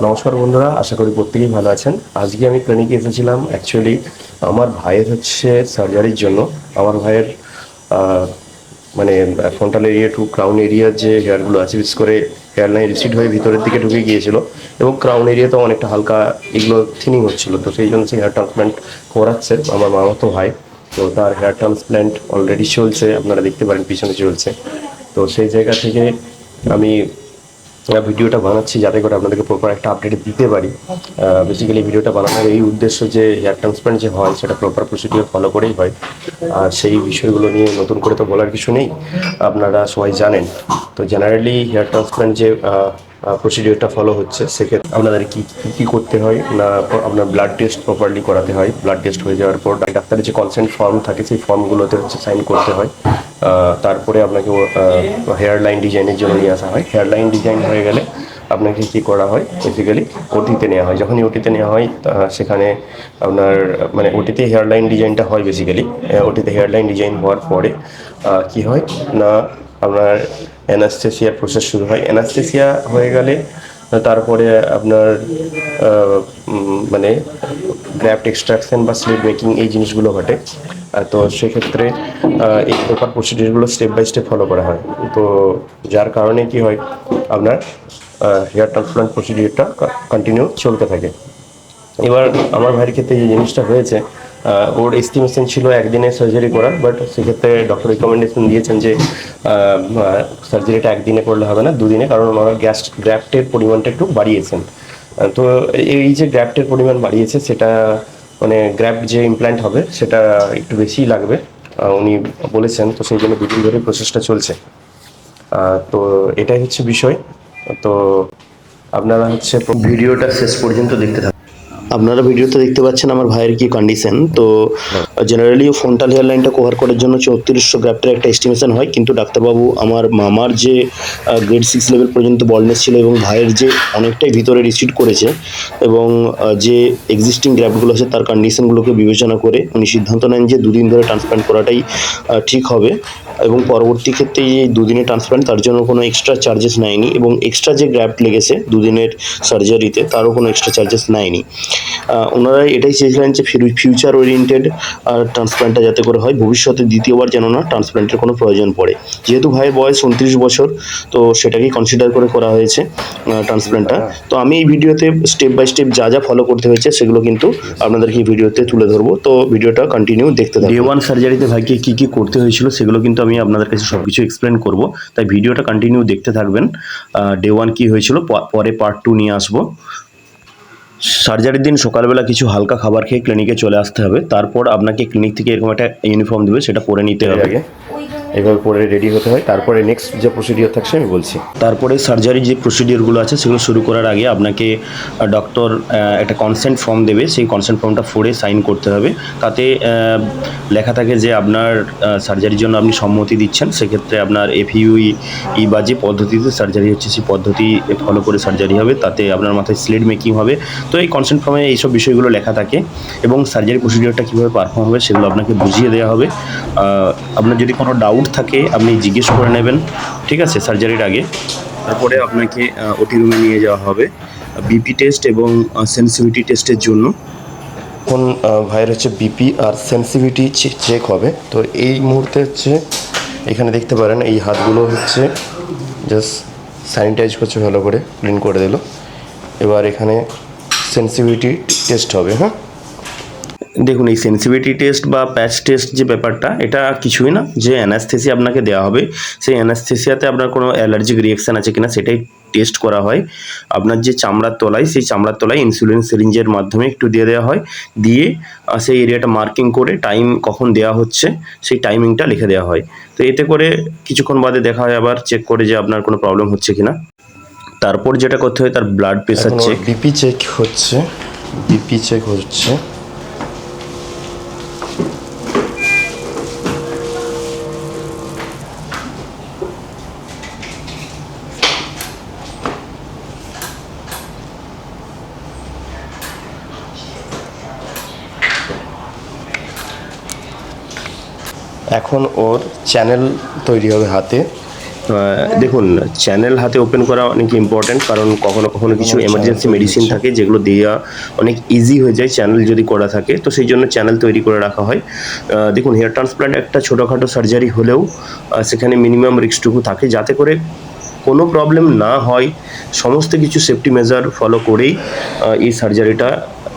নমস্কার বন্ধুরা, আশা করি প্রত্যেকেই ভালো আছেন। আজকে আমি ক্লিনিকে এসেছিলাম অ্যাকচুয়ালি আমার ভাইয়ের হচ্ছে সার্জারির জন্য। আমার ভাইয়ের আহ, মানে ফ্রন্টাল এরিয়া টু ক্রাউন এরিয়ার যে হেয়ারগুলো আছে, বিশেষ করে হেয়ার লাইন রিসিড হয়ে ভিতরের দিকে ঢুকে গিয়েছিল এবং ক্রাউন এরিয়াতে অনেকটা হালকা এগুলো থিনিং হচ্ছিল। তো সেই জন্য সে হেয়ার ট্রান্সপ্ল্যান্ট করাচ্ছে আমার মামাতো ভাই। তো তার হেয়ার ট্রান্সপ্ল্যান্ট অলরেডি চলছে, আপনারা দেখতে পারেন পিছনে চলছে। তো সেই জায়গা থেকে আমি ভিডিওটা বানাচ্ছি যাতে করে আপনাদেরকে প্রপার একটা আপডেট দিতে পারি। বেসিক্যালি ভিডিওটা বানানোর এই উদ্দেশ্য যে হেয়ার ট্রান্সপ্ল্যান্ট যে হয় সেটা প্রপার প্রসিডিওর ফলো করেই হয়। আর সেই বিষয়গুলো নিয়ে নতুন করে তো বলার কিছু নেই, আপনারা সবাই জানেন। তো জেনারেলি হেয়ার ট্রান্সপ্ল্যান্ট যে প্রসিডিওরটা ফলো হচ্ছে, সেক্ষেত্রে আপনাদের কী কী করতে হয় না, আপনার ব্লাড টেস্ট প্রপারলি করাতে হয়। ব্লাড টেস্ট হয়ে যাওয়ার পর ডাক্তারের যে কনসেন্ট ফর্ম থাকে সেই ফর্মগুলোতে হচ্ছে সাইন করতে হয়। তারপরে আপনাকে হেয়ার লাইন ডিজাইনের জন্য নিয়ে আসা হয়। হেয়ার লাইন ডিজাইন হয়ে গেলে আপনাকে কী করা হয়, বেসিক্যালি ওটিতে নেওয়া হয়। যখনই ওটিতে নেওয়া হয় সেখানে আপনার মানে ওটিতে হেয়ার লাইন ডিজাইনটা হয় বেসিক্যালি। ওটিতে হেয়ার লাইন ডিজাইন হওয়ার পরে কী হয় না, আপনার অ্যানাস্থেসিয়ার প্রসেস শুরু হয়। অ্যানাস্থেসিয়া হয়ে গেলে তারপরে আপনার মানে গ্র্যাফট এক্সট্রাকশন বা স্লিপ মেকিং এই জিনিসগুলো ঘটে। তো সেক্ষেত্রে এই প্রপার প্রসিডিউরগুলো স্টেপ বাই স্টেপ ফলো করা হয়। তো যার কারণে কি হয়, আপনার হেয়ার ট্রান্সপ্লান্ট প্রসিডিউরটা কন্টিনিউ চলতে থাকে। এবার আমার ভাইয়ের ক্ষেত্রে যে জিনিসটা হয়েছে, ওর এস্টিমেশন ছিল একদিনে সার্জারি করার, বাট সেক্ষেত্রে ডক্টর রিকমেন্ডেশন দিয়েছেন যে সার্জারিটা একদিনে করলে হবে না, দুদিনে, কারণ ওনারা গ্রাফটের পরিমাণটা একটু বাড়িয়েছেন। তো এই যে গ্রাফটের পরিমাণ বাড়িয়েছে সেটা মানে গ্রাফট যে ইমপ্ল্যান্ট হবে সেটা একটু বেশিই লাগবে উনি বলেছেন। তো সেই জন্য দুদিন ধরে প্রসেসটা চলছে। তো এটাই হচ্ছে বিষয়। তো আপনারা হচ্ছে ভিডিওটা শেষ পর্যন্ত দেখতে থাকুন। আপনারা ভিডিওতে দেখতে পাচ্ছেন আমার ভাইয়ের কি কন্ডিশন। তো জেনারেলি ফ্রন্টাল হেয়ার লাইনটা কভার করার জন্য 3400 গ্রাফটের একটা এস্টিমেশন হয়, কিন্তু ডাক্তারবাবু আমার মামার যে গ্রেড 6 লেভেল পর্যন্ত বলনেস ছিল এবং ভাইয়ের যে অনেকটাই ভিতরে রিসিড করেছে এবং যে এক্সিস্টিং গ্রাফটগুলো আছে তার কন্ডিশনগুলোকে বিবেচনা করে উনি সিদ্ধান্ত নেন যে দুদিন ধরে ট্রান্সপ্ল্যান্ট করাটাই ঠিক হবে। এবং পরবর্তী ক্ষেত্রে এই দুদিনের ট্রান্সপ্ল্যান্ট তার জন্য কোনো এক্সট্রা চার্জেস নেয়নি, এবং এক্সট্রা যে গ্রাফট লেগেছে দুদিনের সার্জারিতে তারও কোনো এক্সট্রা চার্জেস নেয়নি। ওনারা এটাই চেয়েছিলেন যে ফিউচার ওরিয়েন্টেড ট্রান্সপ্ল্যান্টটা যাতে করে হয়, ভবিষ্যতে দ্বিতীয়বার যেন না ট্রান্সপ্ল্যান্টের কোনো প্রয়োজন পড়ে। যেহেতু ভাইয়ের বয়স 29 বছর, তো সেটাকেই কনসিডার করে করা হয়েছে ট্রান্সপ্ল্যান্টটা। তো আমি এই ভিডিওতে স্টেপ বাই স্টেপ যা যা ফলো করতে হয়েছে সেগুলো কিন্তু আপনাদেরকে এই ভিডিওতে তুলে ধরবো। তো ভিডিওটা কন্টিনিউ দেখতে থাকুন। ডে 1 সার্জারিতে ভাইকে কী কী করতে হয়েছিল সেগুলো কিন্তু আমি আপনাদের কাছে সব কিছু এক্সপ্লেন করবো, তাই ভিডিওটা কন্টিনিউ দেখতে থাকবেন। ডে 1 কী হয়েছিল পরে পার্ট 2 নিয়ে আসবো। সার্জারির দিন সকালবেলা কিছু হালকা খাবার খেয়ে ক্লিনিকে চলে আসতে হবে। তারপর আপনাকে ক্লিনিক থেকে এরকম একটা ইউনিফর্ম দেবে, সেটা পরে নিতে হবে। আগে এভাবে পরে রেডি হতে হয়, তারপরে নেক্সট যে প্রসিডিওর থাকছে আমি বলছি। তারপরে সার্জারি যে প্রসিডিওরগুলো আছে সেগুলো শুরু করার আগে আপনাকে ডক্টর একটা কনসেন্ট ফর্ম দেবে, সেই কনসেন্ট ফর্মটা পড়ে সাইন করতে হবে। তাতে লেখা থাকে যে আপনার সার্জারির জন্য আপনি সম্মতি দিচ্ছেন। সেক্ষেত্রে আপনার এফইউই বা যে পদ্ধতিতে সার্জারি হচ্ছে সেই পদ্ধতি ফলো করে সার্জারি হবে, তাতে আপনার মাথায় স্লেড মেকিং হবে। তো এই কনসেন্ট ফর্মে এইসব বিষয়গুলো লেখা থাকে এবং সার্জারি প্রসিডিওরটা কীভাবে পারফর্ম হবে সেগুলো আপনাকে বুঝিয়ে দেওয়া হবে। আপনার যদি কোনো ডাউট থাকে আপনি জিজ্ঞেস করে নেবেন, ঠিক আছে, সার্জারির আগে। তারপরে আপনাকে ওটি রুমে নিয়ে যাওয়া হবে বিপি টেস্ট এবং সেন্সিটিভিটি টেস্টের জন্য। এখন ভাইয়ের হচ্ছে বিপি আর সেন্সিটিভিটি চেক হবে। তো এই মুহূর্তে হচ্ছে এখানে দেখতে পারেন এই হাতগুলো হচ্ছে জাস্ট স্যানিটাইজ করছে, ভালো করে ক্লিন করে দিল। এবার এখানে সেন্সিটিভিটি টেস্ট হবে। হ্যাঁ, দেখুন, এই সেন্সিটিভিটি টেস্ট বা প্যাচ টেস্ট যে ব্যাপারটা, এটা কিছুই না। যে অ্যানাস্থেসিয়া আপনাকে দেওয়া হবে সেই অ্যানাস্থেসিয়াতে আপনার কোনো অ্যালার্জিক রিয়াকশান আছে কিনা সেটাই টেস্ট করা হয়। আপনার যে চামড়ার তলায়, সেই চামড়ার তলায় ইনসুলিন সিরিঞ্জের মাধ্যমে একটু দিয়ে দেওয়া হয়, দিয়ে সেই এরিয়াটা মার্কিং করে টাইম কখন দেওয়া হচ্ছে সেই টাইমিংটা লিখে দেওয়া হয়। তো এতে করে কিছুক্ষণ বাদে দেখা হয় আবার চেক করে যে আপনার কোনো প্রবলেম হচ্ছে কিনা। তারপর যেটা করতে হয় তার blood pressure check. BP check হচ্ছে, বিপি চেক হচ্ছে। এখন ওর চ্যানেল তৈরি হবে হাতে, দেখুন, চ্যানেল হাতে ওপেন করা অনেক ইম্পর্ট্যান্ট, কারণ কখনো কখনো কিছু এমার্জেন্সি মেডিসিন থাকে যেগুলো দেওয়া অনেক ইজি হয়ে যায় চ্যানেল যদি করা থাকে, তো সেই জন্য চ্যানেল তৈরি করে রাখা হয়। দেখুন, হেয়ার ট্রান্সপ্লান্ট একটা ছোটোখাটো সার্জারি হলেও সেখানে মিনিমাম রিস্কটুকু থাকে, যাতে করে কোনো প্রবলেম না হয়। সমস্ত কিছু সেফটি মেজার ফলো করেই এই সার্জারিটা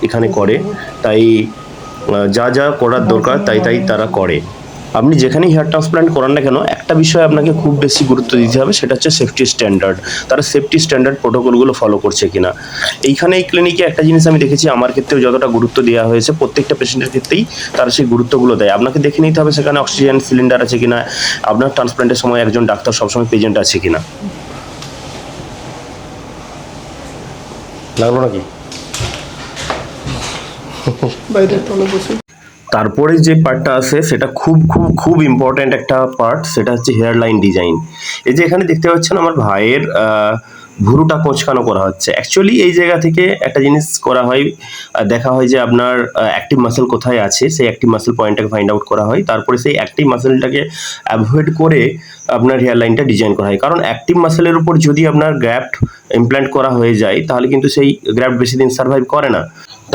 এখানে করে। তাই যা যা করার দরকার তাই তাই তারা করে। আপনি যেখানেই হেয়ার ট্রান্সপ্লান্ট করান না কেন, একটা বিষয় আপনাকে খুব বেশি গুরুত্ব দিতে হবে, সেটা হচ্ছে সেফটি স্ট্যান্ডার্ড। তারা সেফটি স্ট্যান্ডার্ড প্রোটোকলগুলো ফলো করছে কিনা। এইখানে এই ক্লিনিকে একটা জিনিস আমি দেখেছি, আমার ক্ষেত্রেও যতটা গুরুত্ব দেওয়া হয়েছে, প্রত্যেকটা পেশেন্টের ক্ষেত্রেই তারা সেই গুরুত্বগুলো দেয়। আপনাকে দেখে নিতে হবে সেখানে অক্সিজেন সিলিন্ডার আছে কিনা, আপনার ট্রান্সপ্লান্টের সময় একজন ডাক্তার সবসময় প্রেজেন্ট আছে কিনা। লাগলো নাকি? তারপরে যে পার্টটা আছে সেটা খুব খুব খুব ইম্পর্ট্যান্ট একটা পার্ট, সেটা হচ্ছে হেয়ার লাইন ডিজাইন। এই যে এখানে দেখতে পাচ্ছেন আমার ভাইয়ের ভুরুটা কোঁচকানো করা হচ্ছে। অ্যাকচুয়ালি এই জায়গা থেকে একটা জিনিস করা হয়, দেখা হয় যে আপনার অ্যাক্টিভ মাসেল কোথায় আছে, সেই অ্যাক্টিভ মাসেল পয়েন্টটাকে ফাইন্ড আউট করা হয়। তারপরে সেই অ্যাক্টিভ মাসেলটাকে অ্যাভয়েড করে আপনার হেয়ার লাইনটা ডিজাইন করা হয়। কারণ অ্যাক্টিভ মাসেলের উপর যদি আপনার গ্রাফট ইমপ্ল্যান্ট করা হয়ে যায়, তাহলে কিন্তু সেই গ্রাফট বেশি দিন সার্ভাইভ করে না।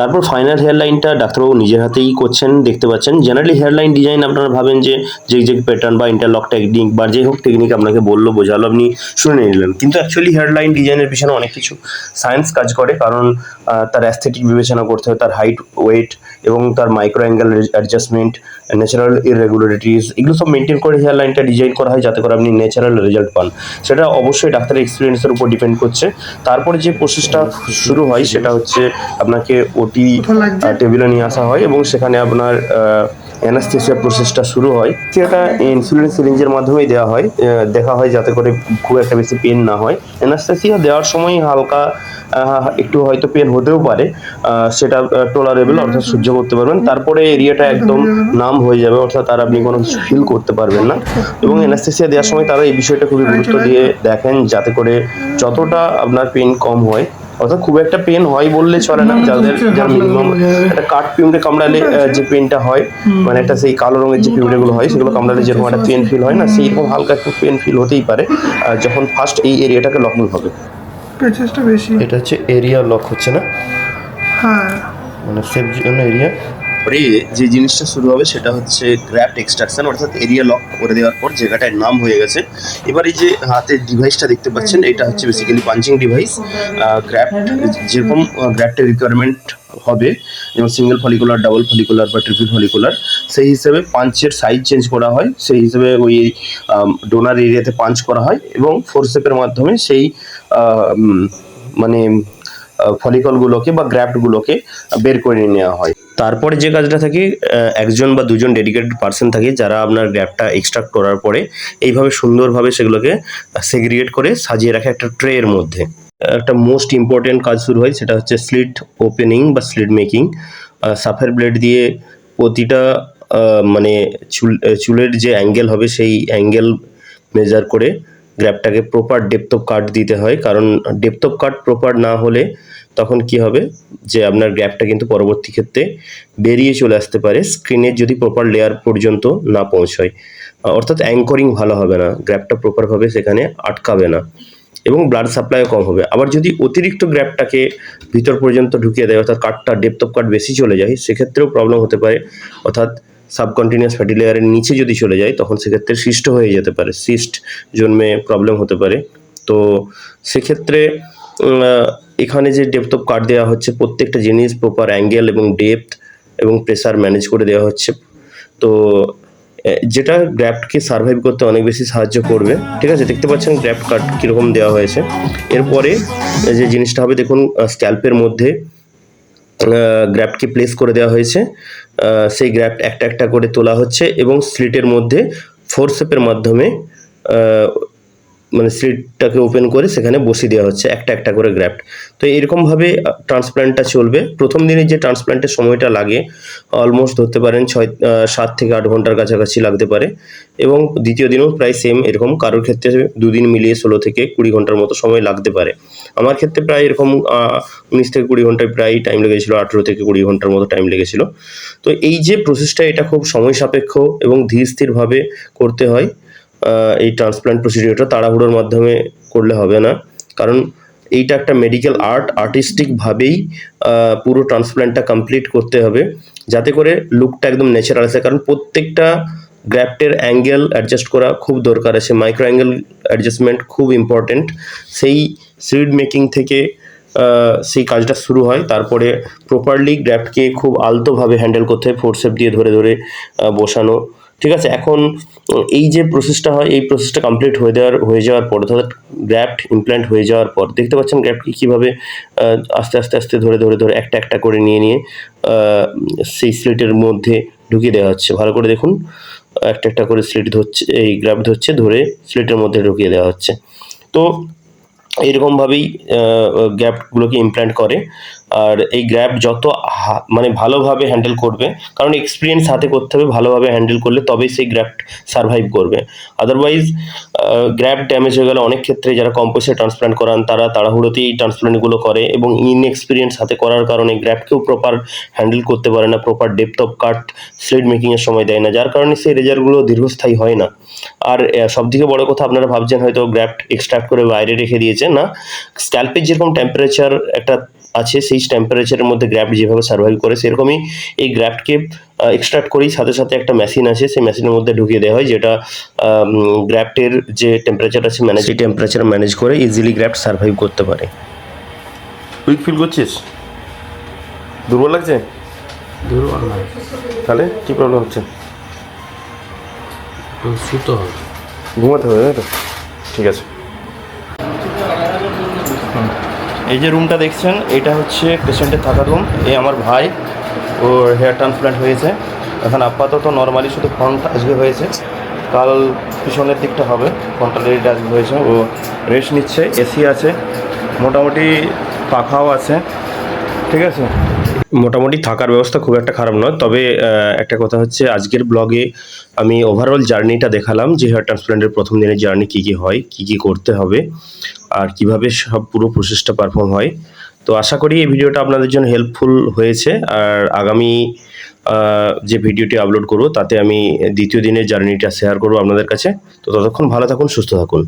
তারপর ফাইনাল হেয়ার লাইনটা ডাক্তারবাবু নিজের হাতেই করছেন, দেখতে পাচ্ছেন। জেনারেলি হেয়ার লাইন ডিজাইন আপনারা ভাবেন যে জিগজ্যাগ প্যাটার্ন বা ইন্টারলক টেকনিক বা যে হোক টেকনিক আপনাকে বললো, বোঝালো, আপনি শুনে নিলেন। কিন্তু অ্যাকচুয়ালি হেয়ার লাইন ডিজাইনের পিছনে অনেক কিছু সায়েন্স কাজ করে, কারণ তার অ্যাস্থেটিক বিবেচনা করতে হয়, তার হাইট, ওয়েট এবং তার মাইক্রো অ্যাঙ্গেল অ্যাডজাস্টমেন্ট, ন্যাচারাল ইররেগুলারিটিস, এগুলো সব মেনটেন করে হেয়ার লাইনটা ডিজাইন করা হয়, যাতে করে আপনি ন্যাচারাল রেজাল্ট পান। সেটা অবশ্যই ডাক্তারের এক্সপিরিয়েন্সের উপর ডিপেন্ড করছে। তারপরে যে প্রসেসটা শুরু হয় সেটা হচ্ছে আপনাকে ওটি টেবিলে নিয়ে আসা হয় এবং সেখানে আপনার অ্যানাস্থেসিয়া প্রসেসটা শুরু হয়। সেটা ইনসুলিন সিরিঞ্জের মাধ্যমেই দেওয়া হয়, দেখা হয় যাতে করে খুব একটা বেশি পেন না হয়। অ্যানাস্থেসিয়া দেওয়ার সময় হালকা একটু হয়তো পেন হতেও পারে, সেটা টলারেবল, অর্থাৎ সহ্য করতে পারবেন। তারপরে এরিয়াটা একদম নাম হয়ে যাবে, অর্থাৎ আর আপনি কোনো কিছু ফিল করতে পারবেন না। এবং অ্যানাস্থেসিয়া দেওয়ার সময় তারা এই বিষয়টা খুবই গুরুত্ব দিয়ে দেখেন, যাতে করে যতটা আপনার পেন কম হয়। অর্থাৎ খুব একটা পেন হয় বললে চলে না, যার মিনিমাম একটা কাঠ পিঁমড়ে কামড়ালে যে পেনটা হয়, মানে একটা সেই কালো রঙের যে পিঁমড়েগুলো হয় সেগুলো কামড়ালে যেরকম একটা পেন ফিল হয় না, সেইরকম হালকা একটু পেন ফিল হতেই পারে যখন ফার্স্ট এই এরিয়াটাকে লকিং হবে। পেচেসটা বেশি। এটা হচ্ছে এরিয়া লক হচ্ছে না, হ্যাঁ, মানে সেফ জন্য এরিয়া। পরে যে জিনিসটা শুরু হবে সেটা হচ্ছে গ্র্যাফট এক্সট্রাকশন, অর্থাৎ এরিয়া লক করে দেওয়ার পর জায়গাটায় নাম হয়ে গেছে। এবার এই যে হাতের ডিভাইসটা দেখতে পাচ্ছেন, এটা হচ্ছে বেসিক্যালি পাঞ্চিং ডিভাইস। গ্র্যাফট যেরকম গ্র্যাফটের রিকোয়ারমেন্ট হবে, যেমন সিঙ্গেল ফলিকুলার, ডাবল ফলিকুলার বা ট্রিপল ফলিকুলার, সেই হিসেবে পাঞ্চের সাইজ চেঞ্জ করা হয়, সেই হিসেবে ওই ডোনার এরিয়াতে পাঞ্চ করা হয় এবং ফোরসেপের মাধ্যমে সেই মানে ফলিকলগুলোকে বা গ্র্যাফটগুলোকে বের করে নেওয়া হয়। তারপরে যে কাজটা থাকে, একজন বা দুজন ডেডিকেটেড পার্সন থাকে যারা আপনার গ্র্যাফটটা এক্সট্রাক্ট করার পরে এইভাবে সুন্দরভাবে সেগুলোকে সেগ্রিগেট করে সাজিয়ে রাখে একটা ট্রে এর মধ্যে। একটা মোস্ট ইম্পর্টেন্ট কাজ শুরু হয়, সেটা হচ্ছে স্লিট ওপেনিং বা স্লিট মেকিং। সাফের ব্লেড দিয়ে প্রতিটা মানে চুলের যে অ্যাঙ্গেল হবে সেই অ্যাঙ্গেল মেজার করে গ্র্যাপটাকে প্রপার ডেপথ অফ কাট দিতে হয়, কারণ ডেপথ অফ কাট প্রপার না হলে তখন কি হবে যে আপনার গ্র্যাপটা কিন্তু পরবর্তী ক্ষেত্রে বেরিয়ে চলে আসতে পারে, স্ক্রিনের যদি প্রপার লেয়ার পর্যন্ত না পৌঁছয়। অর্থাৎ অ্যাঙ্করিং ভালো হবে না, গ্র্যাপটা প্রপারভাবে সেখানে আটকাবে না এবং ব্লাড সাপ্লাইও কম হবে। আবার যদি অতিরিক্ত গ্র্যাপটাকে ভিতর পর্যন্ত ঢুকিয়ে দেয়, অর্থাৎ কাটটা ডেপথ অফ কাট বেশি চলে যায়, সেক্ষেত্রেও প্রবলেম হতে পারে। অর্থাৎ সাবকন্টিনিউয়াস ফ্যাটি লেয়ারের নিচে যদি চলে যায়, তখন সেক্ষেত্রে সিস্ট হয়ে যেতে পারে, সিস্ট জন্মে প্রবলেম হতে পারে। তো সেক্ষেত্রে এখানে যে ডেপথ অফ কাট দেওয়া হচ্ছে, প্রত্যেকটা জিনিস প্রপার অ্যাঙ্গেল এবং ডেপথ এবং প্রেসার ম্যানেজ করে দেওয়া হচ্ছে। তো যেটা গ্র্যাফটকে সার্ভাইভ করতে অনেক বেশি সাহায্য করবে। ঠিক আছে, দেখতে পাচ্ছেন গ্র্যাফট কাট কীরকম দেওয়া হয়েছে। এরপরে যে জিনিসটা হবে, দেখুন স্ক্যাল্পের মধ্যে গ্র্যাফটকে প্লেস করে দেওয়া হয়েছে, সেই গ্র্যাফট একটা একটা করে তোলা হচ্ছে এবং স্লিটের মধ্যে ফোরসেপের মাধ্যমে মানে স্লিটটাকে ওপেন করে সেখানে বসিয়ে দেওয়া হচ্ছে একটা একটা করে গ্র্যাফট। তো এরকমভাবে ট্রান্সপ্ল্যান্টটা চলবে। প্রথম দিনে যে ট্রান্সপ্ল্যান্টের সময়টা লাগে অলমোস্ট ধরতে পারেন 7 থেকে 8 ঘন্টার কাছাকাছি লাগতে পারে, এবং দ্বিতীয় দিনেও প্রায় সেম এরকম, কারোর ক্ষেত্রে 2 দিন মিলিয়ে 16 থেকে 20 ঘন্টার মতো সময় লাগতে পারে। আমার ক্ষেত্রে প্রায় এরকম 19 থেকে 20 ঘন্টায় প্রায় টাইম লেগেছিলো, 18 থেকে 20 ঘন্টার মতো টাইম লেগেছিলো। তো এই যে প্রসেসটা, এটা খুব সময় সাপেক্ষ এবং ধীর স্থিরভাবে করতে হয়। এই ট্রান্সপ্ল্যান্ট প্রসিডিওরটা তাড়াহুড়োর মাধ্যমে করলে হবে না, কারণ এইটা একটা মেডিকেল আর্টিস্টিকভাবেই পুরো ট্রান্সপ্ল্যান্টটা কমপ্লিট করতে হবে, যাতে করে লুকটা একদম ন্যাচারাল আসে। কারণ প্রত্যেকটা গ্র্যাফটের অ্যাঙ্গেল অ্যাডজাস্ট করা খুব দরকার আছে, মাইক্রো অ্যাঙ্গেল অ্যাডজাস্টমেন্ট খুব ইম্পর্টেন্ট। সেই সিড মেকিং থেকে সেই কাজটা শুরু হয়, তারপরে প্রপারলি গ্র্যাফটকে খুব আলতোভাবে হ্যান্ডেল করতে হয়, ফোর্সেপ দিয়ে ধরে ধরে বসানো। ঠিক আছে, এখন এই যে প্রসেসটা হয়, এই প্রসেসটা কমপ্লিট হয়ে যাওয়ার পর, অর্থাৎ গ্র্যাফট ইমপ্ল্যান্ট হয়ে যাওয়ার পর দেখতে পাচ্ছেন গ্র্যাফটকে কীভাবে আস্তে আস্তে আস্তে ধরে ধরে ধরে একটা একটা করে নিয়ে নিয়ে সেই স্লিটের মধ্যে ঢুকিয়ে দেওয়া হচ্ছে। ভালো করে দেখুন, একটা একটা করে স্লিট ধরছে, এই গ্র্যাফট ধরছে, ধরে স্লিটের মধ্যে ঢুকিয়ে দেওয়া হচ্ছে। তো এইরকমভাবেই গ্র্যাফটগুলোকে ইমপ্ল্যান্ট করে। আর এই গ্র্যাফট যত মানে ভালোভাবে হ্যান্ডেল করবে, কারণ এক্সপিরিয়েন্স হাতে করতে হবে, ভালোভাবে হ্যান্ডেল করলে তবেই সেই গ্র্যাফট সারভাইভ করবে। আদারওয়াইজ গ্র্যাফট ড্যামেজ হয়ে গেলে অনেক ক্ষেত্রে যারা কম পয়সায় ট্রান্সপ্ল্যান্ট করান তারা তাড়াহুড়োতেই এই ট্রান্সপ্ল্যান্টগুলো করে, এবং ইনএক্সপিরিয়েন্স হাতে করার কারণে গ্র্যাফটকেও প্রপার হ্যান্ডেল করতে পারে না, proper depth of cut slit মেকিংয়ের সময় দেয় না, যার কারণে সেই রেজাল্টগুলো দীর্ঘস্থায়ী হয় না। আর সবথেকে বড় কথা, আপনারা ভাবছেন হয়তো গ্র্যাফট এক্সট্রাক্ট করে বাইরে রেখে দিয়েছে, না, স্ক্যাল্পের যেরকম টেম্পারেচার একটা আছে, সেই টেম্পারেচারের মধ্যে গ্র্যাফট যেভাবে সার্ভাইভ করে, সেরকমই এই গ্র্যাফটকে এক্সট্রাক্ট করেই সাথে সাথে একটা মেশিন আছে, সেই মেশিনের মধ্যে ঢুকিয়ে দেওয়া হয়, যেটা গ্র্যাফটের যে টেম্পারেচার আছে সেই টেম্পারেচার ম্যানেজ করে ইজিলি গ্র্যাফট সার্ভাইভ করতে পারে। উইক ফিল করছিস? দুর্বল লাগছে? দুর্বল না, তাহলে কী প্রবলেম হচ্ছে? একটু শুতে হবে। ঘুমাতে হবে, তাই তো? ঠিক আছে। এই যে রুমটা দেখছেন, এটা হচ্ছে পেশেন্টের থাকার রুম। এই আমার ভাই, ওর হেয়ার ট্রান্সপ্ল্যান্ট হয়েছে। এখন আপাতত নর্মালি শুধু ফ্রন্ট আজকে হয়েছে, কাল পিছনের দিকটা হবে। ফ্রন্টাল আজকে হয়েছে, ও রেস্ট নিচ্ছে। এসি আছে, মোটামুটি পাখাও আছে, ঠিক আছে, মোটামুটি থাকার ব্যবস্থা খুব একটা খারাপ নয়। তবে একটা কথা হচ্ছে, আজকের ব্লগে আমি ওভারঅল জার্নিটা দেখালাম যে হেয়ার ট্রান্সপ্ল্যান্টের প্রথম দিনের জার্নি কী কী হয়, কী কী করতে হবে, আর কিভাবে সব পুরো প্রসেসটা পারফর্ম হয়। তো আশা করি এই ভিডিওটা আপনাদের জন্য হেল্পফুল হয়েছে। আর আগামী যে ভিডিওটি আপলোড করব তাতে আমি দ্বিতীয় দিনের জার্নিটা শেয়ার করব আপনাদের কাছে। তো ততক্ষণ ভালো থাকুন, সুস্থ থাকুন।